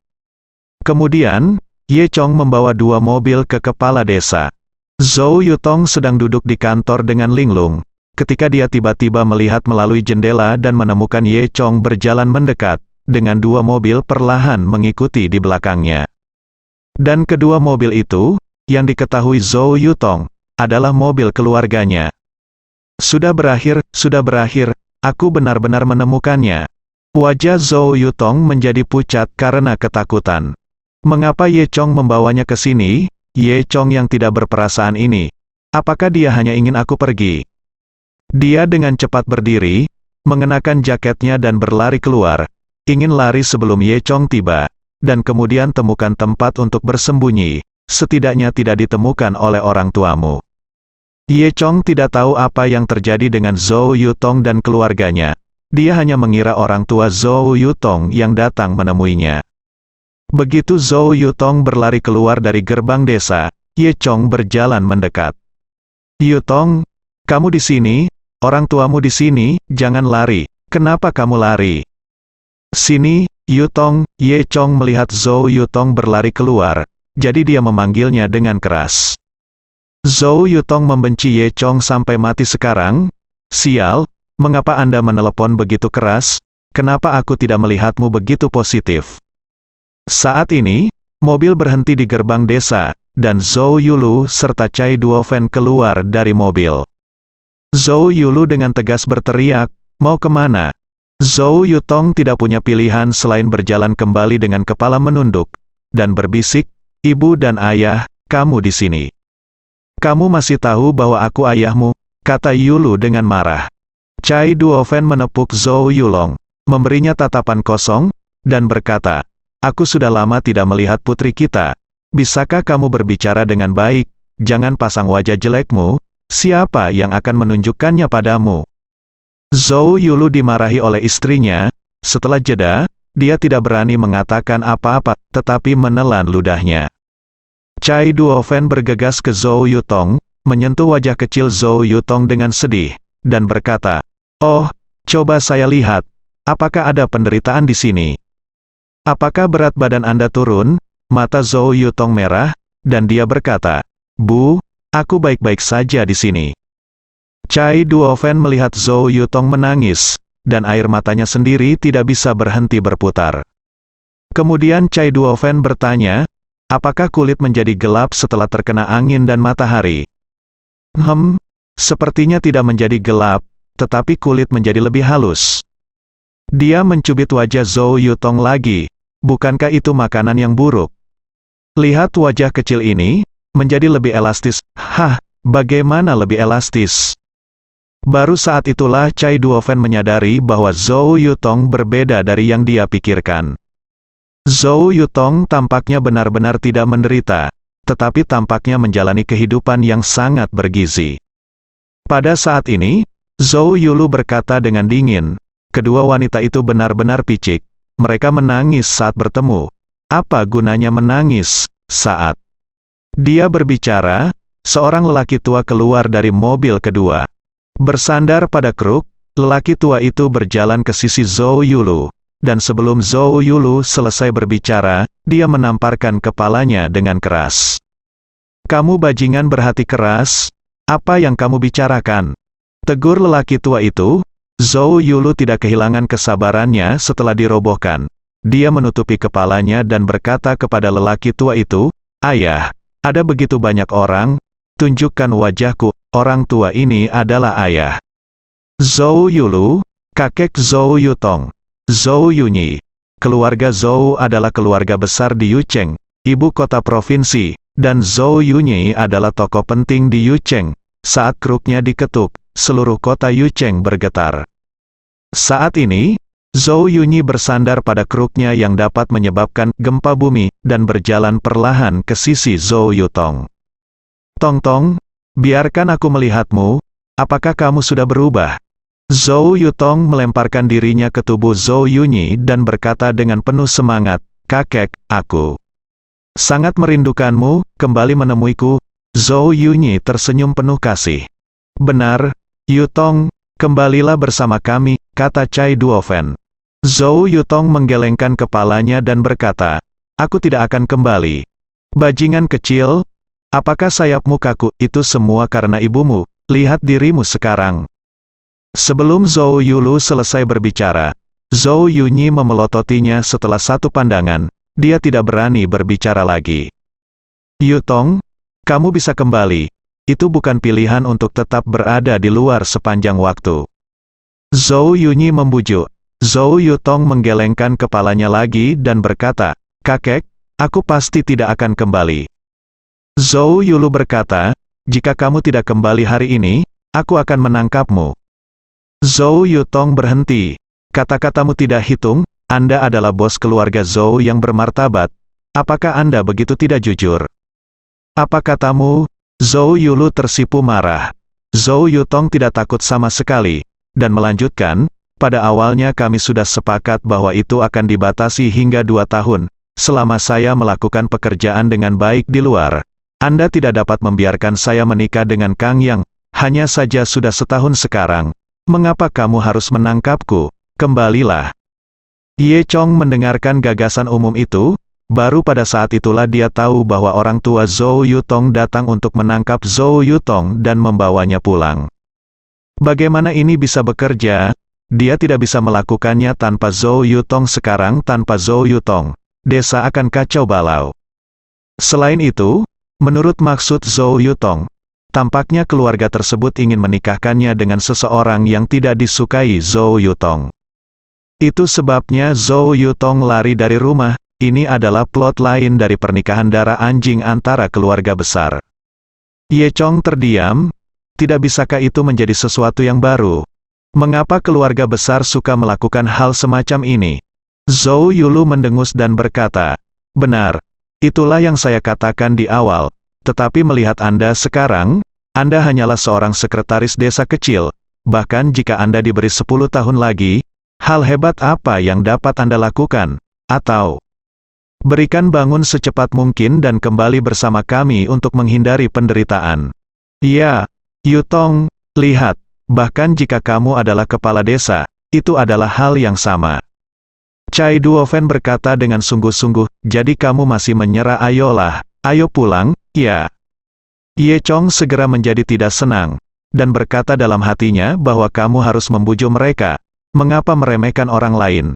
Speaker 2: Kemudian, Ye Chong membawa 2 mobil ke kepala desa. Zhou Yutong sedang duduk di kantor dengan linglung, ketika dia tiba-tiba melihat melalui jendela dan menemukan Ye Chong berjalan mendekat, dengan 2 mobil perlahan mengikuti di belakangnya. Dan kedua mobil itu, yang diketahui Zhou Yutong, adalah mobil keluarganya. Sudah berakhir, aku benar-benar menemukannya. Wajah Zhou Yutong menjadi pucat karena ketakutan. Mengapa Ye Chong membawanya ke sini? Ye Chong yang tidak berperasaan ini. Apakah dia hanya ingin aku pergi? Dia dengan cepat berdiri, mengenakan jaketnya dan berlari keluar. Ingin lari sebelum Ye Chong tiba. Dan kemudian temukan tempat untuk bersembunyi. Setidaknya tidak ditemukan oleh orang tuamu. Ye Chong tidak tahu apa yang terjadi dengan Zhou Yutong dan keluarganya. Dia hanya mengira orang tua Zhou Yutong yang datang menemuinya. Begitu Zhou Yutong berlari keluar dari gerbang desa, Ye Chong berjalan mendekat. Yutong, kamu di sini, orang tuamu di sini, jangan lari. Kenapa kamu lari? Sini, Yutong. Ye Chong melihat Zhou Yutong berlari keluar, jadi dia memanggilnya dengan keras. Zhou Yutong membenci Ye Chong sampai mati sekarang. Sial, mengapa Anda menelepon begitu keras? Kenapa aku tidak melihatmu begitu positif? Saat ini, mobil berhenti di gerbang desa, dan Zhou Yulu serta Cai Duofen keluar dari mobil. Zhou Yulu dengan tegas berteriak, mau kemana? Zhou Yutong tidak punya pilihan selain berjalan kembali dengan kepala menunduk, dan berbisik, ibu dan ayah, kamu di sini. Kamu masih tahu bahwa aku ayahmu, kata Yulu dengan marah. Cai Duofen menepuk Zhou Yulong, memberinya tatapan kosong, dan berkata, aku sudah lama tidak melihat putri kita. Bisakah kamu berbicara dengan baik? Jangan pasang wajah jelekmu. Siapa yang akan menunjukkannya padamu? Zhou Yulu dimarahi oleh istrinya. Setelah jeda, dia tidak berani mengatakan apa-apa, tetapi menelan ludahnya. Cai Duofen bergegas ke Zhou Yutong, menyentuh wajah kecil Zhou Yutong dengan sedih, dan berkata, oh, coba saya lihat, apakah ada penderitaan di sini? Apakah berat badan Anda turun? Mata Zhou Yutong merah, dan dia berkata, Bu, aku baik-baik saja di sini. Cai Duofen melihat Zhou Yutong menangis, dan air matanya sendiri tidak bisa berhenti berputar. Kemudian Cai Duofen bertanya, apakah kulit menjadi gelap setelah terkena angin dan matahari? Sepertinya tidak menjadi gelap, tetapi kulit menjadi lebih halus. Dia mencubit wajah Zhou Yutong lagi. Bukankah itu makanan yang buruk? Lihat wajah kecil ini, menjadi lebih elastis. Hah, bagaimana lebih elastis? Baru saat itulah Cai Duofen menyadari bahwa Zhou Yutong berbeda dari yang dia pikirkan. Zhou Yutong tampaknya benar-benar tidak menderita, tetapi tampaknya menjalani kehidupan yang sangat bergizi. Pada saat ini, Zhou Yulu berkata dengan dingin, kedua wanita itu benar-benar picik, mereka menangis saat bertemu. Apa gunanya menangis saat dia berbicara? Seorang lelaki tua keluar dari mobil kedua. Bersandar pada kruk, lelaki tua itu berjalan ke sisi Zhou Yulu. Dan sebelum Zhou Yulu selesai berbicara, dia menamparkan kepalanya dengan keras. "Kamu bajingan berhati keras, apa yang kamu bicarakan?" tegur lelaki tua itu. Zhou Yulu tidak kehilangan kesabarannya setelah dirobohkan. Dia menutupi kepalanya dan berkata kepada lelaki tua itu, "Ayah, ada begitu banyak orang, tunjukkan wajahku, orang tua ini adalah ayah." Zhou Yulu, kakek Zhou Yutong. Zhou Yunyi. Keluarga Zhou adalah keluarga besar di Yucheng, ibu kota provinsi, dan Zhou Yunyi adalah tokoh penting di Yucheng. Saat kruknya diketuk, seluruh kota Yucheng bergetar. Saat ini, Zhou Yunyi bersandar pada kruknya yang dapat menyebabkan gempa bumi, dan berjalan perlahan ke sisi Zhou Yutong. "Tong Tong, biarkan aku melihatmu, apakah kamu sudah berubah?" Zhou Yutong melemparkan dirinya ke tubuh Zhou Yunyi dan berkata dengan penuh semangat, "Kakek, aku sangat merindukanmu, kembali menemuiku." Zhou Yunyi tersenyum penuh kasih. "Benar, Yutong, kembalilah bersama kami," kata Cai Duofen. Zhou Yutong menggelengkan kepalanya dan berkata, "Aku tidak akan kembali. Bajingan kecil, apakah sayapmu kaku? Itu semua karena ibumu, lihat dirimu sekarang." Sebelum Zhou Yulu selesai berbicara, Zhou Yunyi memelototinya setelah satu pandangan. Dia tidak berani berbicara lagi. "Yutong, kamu bisa kembali. Itu bukan pilihan untuk tetap berada di luar sepanjang waktu." Zhou Yunyi membujuk. Zhou Yutong menggelengkan kepalanya lagi dan berkata, "Kakek, aku pasti tidak akan kembali." Zhou Yulu berkata, "Jika kamu tidak kembali hari ini, aku akan menangkapmu." Zhou Yutong berhenti. "Kata-katamu tidak hitung, Anda adalah bos keluarga Zhou yang bermartabat. Apakah Anda begitu tidak jujur?" "Apa katamu?" Zhou Yulu tersipu marah. Zhou Yutong tidak takut sama sekali, dan melanjutkan, "Pada awalnya kami sudah sepakat bahwa itu akan dibatasi hingga 2 tahun. Selama saya melakukan pekerjaan dengan baik di luar, Anda tidak dapat membiarkan saya menikah dengan Kang Yang. Hanya saja sudah setahun sekarang. Mengapa kamu harus menangkapku? Kembalilah." Ye Chong mendengarkan gagasan umum itu. Baru pada saat itulah dia tahu bahwa orang tua Zhou Yutong datang untuk menangkap Zhou Yutong dan membawanya pulang. Bagaimana ini bisa bekerja? Dia tidak bisa melakukannya tanpa Zhou Yutong. Sekarang tanpa Zhou Yutong, desa akan kacau balau. Selain itu, menurut maksud Zhou Yutong, tampaknya keluarga tersebut ingin menikahkannya dengan seseorang yang tidak disukai Zhou Yutong. Itu sebabnya Zhou Yutong lari dari rumah. Ini adalah plot lain dari pernikahan darah anjing antara keluarga besar. Ye Chong terdiam. Tidak bisakah itu menjadi sesuatu yang baru? Mengapa keluarga besar suka melakukan hal semacam ini? Zhou Yulu mendengus dan berkata, "Benar. Itulah yang saya katakan di awal. Tetapi melihat Anda sekarang, Anda hanyalah seorang sekretaris desa kecil. Bahkan jika Anda diberi 10 tahun lagi, hal hebat apa yang dapat Anda lakukan? Atau berikan bangun secepat mungkin dan kembali bersama kami untuk menghindari penderitaan." "Ya, Yutong, lihat, bahkan jika kamu adalah kepala desa, itu adalah hal yang sama." Cai Duofen berkata dengan sungguh-sungguh, "Jadi kamu masih menyerah? Ayolah, ayo pulang." "Ya." Ye Chong segera menjadi tidak senang, dan berkata dalam hatinya bahwa kamu harus membujuk mereka. Mengapa meremehkan orang lain?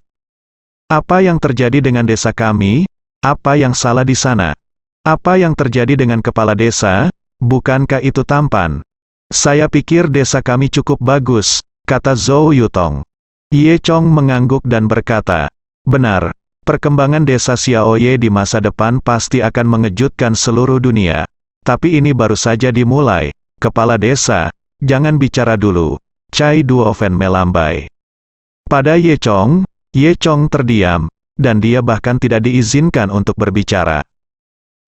Speaker 2: Apa yang terjadi dengan desa kami? Apa yang salah di sana? Apa yang terjadi dengan kepala desa? Bukankah itu tampan? Saya pikir desa kami cukup bagus, kata Zhou Yutong. Ye Chong mengangguk dan berkata, "Benar, perkembangan desa Xiaoye di masa depan pasti akan mengejutkan seluruh dunia. Tapi ini baru saja dimulai. Kepala desa, jangan bicara dulu." Cai Duofen melambai pada Ye Chong terdiam, dan dia bahkan tidak diizinkan untuk berbicara.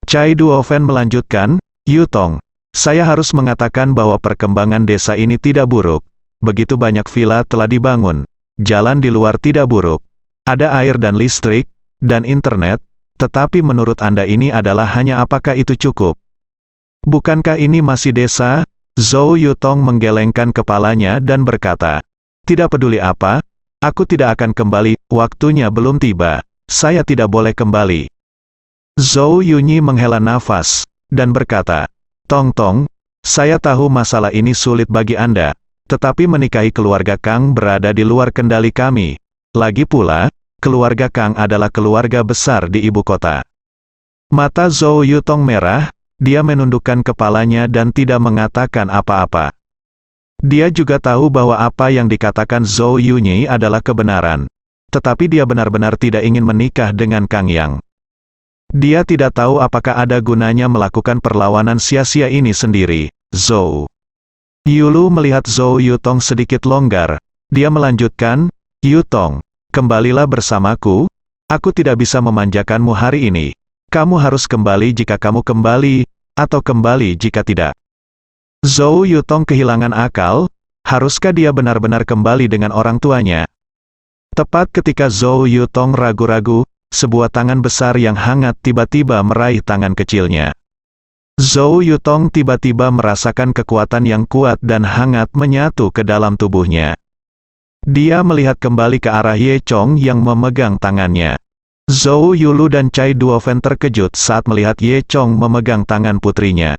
Speaker 2: Cai Duofen melanjutkan, "Yutong, saya harus mengatakan bahwa perkembangan desa ini tidak buruk. Begitu banyak villa telah dibangun. Jalan di luar tidak buruk. Ada air dan listrik, dan internet, tetapi menurut Anda ini adalah hanya apakah itu cukup? Bukankah ini masih desa? Zhou Yutong menggelengkan kepalanya dan berkata, tidak peduli apa, aku tidak akan kembali, waktunya belum tiba, saya tidak boleh kembali. Zhou Yunyi menghela nafas, dan berkata, Tong Tong, saya tahu masalah ini sulit bagi Anda, tetapi menikahi keluarga Kang berada di luar kendali kami. Lagi pula, keluarga Kang adalah keluarga besar di ibu kota. Mata Zhou Yutong merah, dia menundukkan kepalanya dan tidak mengatakan apa-apa. Dia juga tahu bahwa apa yang dikatakan Zhou Yunyi adalah kebenaran. Tetapi dia benar-benar tidak ingin menikah dengan Kang Yang. Dia tidak tahu apakah ada gunanya melakukan perlawanan sia-sia ini sendiri. Zhou Yulu melihat Zhou Yutong sedikit longgar. Dia melanjutkan, Yutong, kembalilah bersamaku, aku tidak bisa memanjakanmu hari ini. Kamu harus kembali jika kamu kembali, atau kembali jika tidak. Zhou Yutong kehilangan akal, haruskah dia benar-benar kembali dengan orang tuanya? Tepat ketika Zhou Yutong ragu-ragu, sebuah tangan besar yang hangat tiba-tiba meraih tangan kecilnya. Zhou Yutong tiba-tiba merasakan kekuatan yang kuat dan hangat menyatu ke dalam tubuhnya. Dia melihat kembali ke arah Ye Chong yang memegang tangannya. Zhou Yulu dan Cai Duofen terkejut saat melihat Ye Chong memegang tangan putrinya.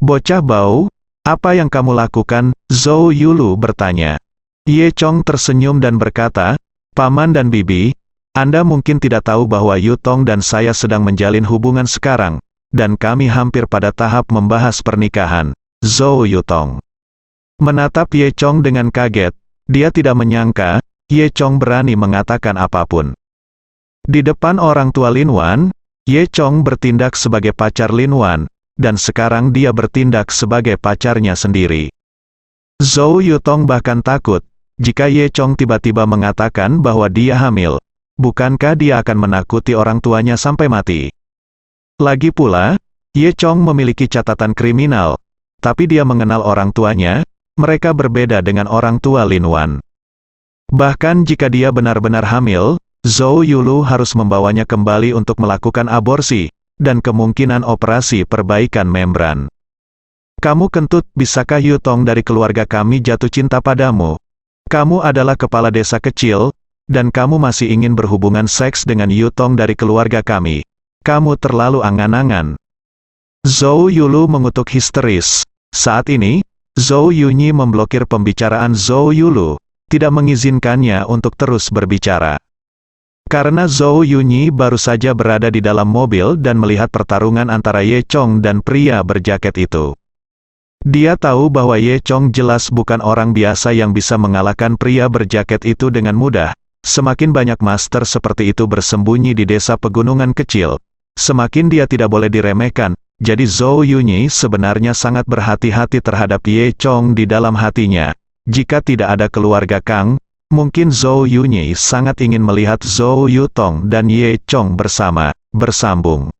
Speaker 2: Bocah bau, apa yang kamu lakukan? Zhou Yulu bertanya. Ye Chong tersenyum dan berkata, Paman dan Bibi, Anda mungkin tidak tahu bahwa Yutong dan saya sedang menjalin hubungan sekarang, dan kami hampir pada tahap membahas pernikahan. Zhou Yutong menatap Ye Chong dengan kaget. Dia tidak menyangka, Ye Chong berani mengatakan apapun. Di depan orang tua Lin Wan, Ye Chong bertindak sebagai pacar Lin Wan, dan sekarang dia bertindak sebagai pacarnya sendiri. Zhou Yutong bahkan takut, jika Ye Chong tiba-tiba mengatakan bahwa dia hamil. Bukankah dia akan menakuti orang tuanya sampai mati? Lagi pula, Ye Chong memiliki catatan kriminal, tapi dia mengenal orang tuanya. Mereka berbeda dengan orang tua Lin Wan. Bahkan jika dia benar-benar hamil, Zhou Yulu harus membawanya kembali untuk melakukan aborsi, dan kemungkinan operasi perbaikan membran. Kamu kentut, bisakah Yutong dari keluarga kami jatuh cinta padamu? Kamu adalah kepala desa kecil, dan kamu masih ingin berhubungan seks dengan Yutong dari keluarga kami. Kamu terlalu angan-angan. Zhou Yulu mengutuk histeris. Saat ini, Zhou Yunyi memblokir pembicaraan Zhou Yulu, tidak mengizinkannya untuk terus berbicara. Karena Zhou Yunyi baru saja berada di dalam mobil dan melihat pertarungan antara Ye Chong dan pria berjaket itu. Dia tahu bahwa Ye Chong jelas bukan orang biasa yang bisa mengalahkan pria berjaket itu dengan mudah. Semakin banyak master seperti itu bersembunyi di desa pegunungan kecil, semakin dia tidak boleh diremehkan. Jadi Zhou Yunyi sebenarnya sangat berhati-hati terhadap Ye Chong di dalam hatinya. Jika tidak ada keluarga Kang, mungkin Zhou Yunyi sangat ingin melihat Zhou Yutong dan Ye Chong bersambung.